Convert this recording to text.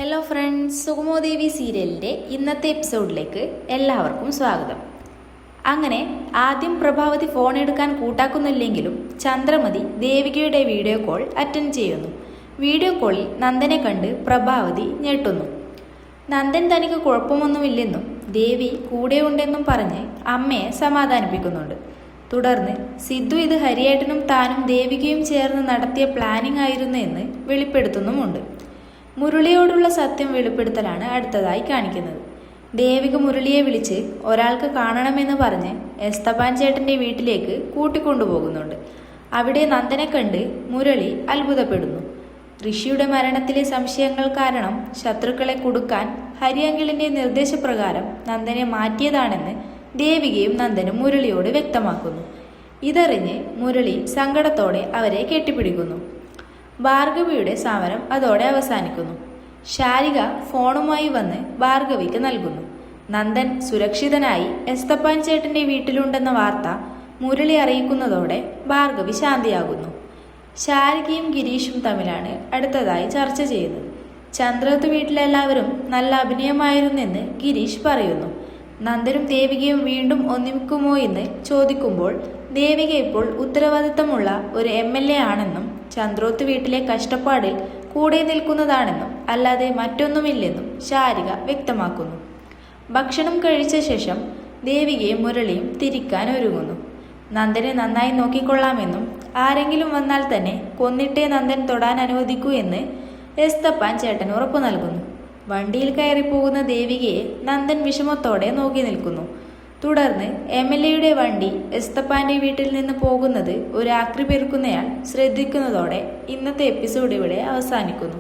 Hello friends, സുഗമോദേവി സീരിയലിൻ്റെ ഇന്നത്തെ എപ്പിസോഡിലേക്ക് എല്ലാവർക്കും സ്വാഗതം. അങ്ങനെ ആദ്യം പ്രഭാവതി ഫോൺ എടുക്കാൻ കൂട്ടാക്കുന്നില്ലെങ്കിലും ചന്ദ്രമതി ദേവികയുടെ വീഡിയോ കോൾ അറ്റൻഡ് ചെയ്യുന്നു. വീഡിയോ കോളിൽ നന്ദനെ കണ്ട് പ്രഭാവതി ഞെട്ടുന്നു. നന്ദൻ തനിക്ക് കുഴപ്പമൊന്നുമില്ലെന്നും ദേവി കൂടെയുണ്ടെന്നും പറഞ്ഞ് അമ്മയെ സമാധാനിപ്പിക്കുന്നുണ്ട്. തുടർന്ന് സിദ്ധു ഇത് ഹരിയേട്ടനും താനും ദേവികയും ചേർന്ന് നടത്തിയ പ്ലാനിംഗ് ആയിരുന്നു എന്ന് വെളിപ്പെടുത്തുന്നുമുണ്ട്. മുരളിയോടുള്ള സത്യം വെളിപ്പെടുത്തലാണ് അടുത്തതായി കാണിക്കുന്നത്. ദേവിക മുരളിയെ വിളിച്ച് ഒരാൾക്ക് കാണണമെന്ന് പറഞ്ഞ് എസ്തപ്പാൻ ചേട്ടൻ്റെ വീട്ടിലേക്ക് കൂട്ടിക്കൊണ്ടുപോകുന്നുണ്ട്. അവിടെ നന്ദനെ കണ്ട് മുരളി അത്ഭുതപ്പെടുന്നു. ഋഷിയുടെ മരണത്തിലെ സംശയങ്ങൾ കാരണം ശത്രുക്കളെ കുടുക്കാൻ ഹരിയങ്കിളിൻ്റെ നിർദ്ദേശപ്രകാരം നന്ദനെ മാറ്റിയതാണെന്ന് ദേവികയും നന്ദനും മുരളിയോട് വ്യക്തമാക്കുന്നു. ഇതറിഞ്ഞ് മുരളി സങ്കടത്തോടെ അവരെ കെട്ടിപ്പിടിക്കുന്നു. ഭാർഗവിയുടെ സമരം അതോടെ അവസാനിക്കുന്നു. ശാരിക ഫോണുമായി വന്ന് ഭാർഗവിക്ക് നൽകുന്നു. നന്ദൻ സുരക്ഷിതനായി എസ്തപ്പാൻ ചേട്ടൻ്റെ വീട്ടിലുണ്ടെന്ന വാർത്ത മുരളി അറിയിക്കുന്നതോടെ ഭാർഗവി ശാന്തിയാകുന്നു. ശാരികയും ഗിരീഷും തമ്മിലാണ് അടുത്തതായി ചർച്ച ചെയ്യുന്നത്. ചന്ദ്രത്ത് വീട്ടിലെല്ലാവരും നല്ല അഭിനയമായിരുന്നെന്ന് ഗിരീഷ് പറയുന്നു. നന്ദനും ദേവികയും വീണ്ടും ഒന്നിക്കുമോ എന്ന് ചോദിക്കുമ്പോൾ ദേവിക ഇപ്പോൾ ഉത്തരവാദിത്തമുള്ള ഒരു MLA ആണെന്നും ചന്ദ്രോത്ത് വീട്ടിലെ കഷ്ടപ്പാടിൽ കൂടെ നിൽക്കുന്നതാണെന്നും അല്ലാതെ മറ്റൊന്നുമില്ലെന്നും ശാരിക വ്യക്തമാക്കുന്നു. ഭക്ഷണം കഴിച്ച ശേഷം ദേവികയും മുരളിയും തിരിക്കാൻ ഒരുങ്ങുന്നു. നന്ദനെ നന്നായി നോക്കിക്കൊള്ളാമെന്നും ആരെങ്കിലും വന്നാൽ തന്നെ കൊന്നിട്ടേ നന്ദൻ തൊടാൻ അനുവദിക്കൂ എന്ന് എസ്തപ്പാൻ ചേട്ടൻ ഉറപ്പു നൽകുന്നു. വണ്ടിയിൽ കയറിപ്പോകുന്ന ദേവികയെ നന്ദൻ വിഷമത്തോടെ നോക്കി നിൽക്കുന്നു. തുടർന്ന് MLAയുടെ വണ്ടി എസ്തപ്പാൻ്റെ വീട്ടിൽ നിന്ന് പോകുന്നത് ഒരു ആക്രി പെറുക്കുന്നയാൾ ശ്രദ്ധിക്കുന്നതോടെ ഇന്നത്തെ എപ്പിസോഡ് ഇവിടെ അവസാനിക്കുന്നു.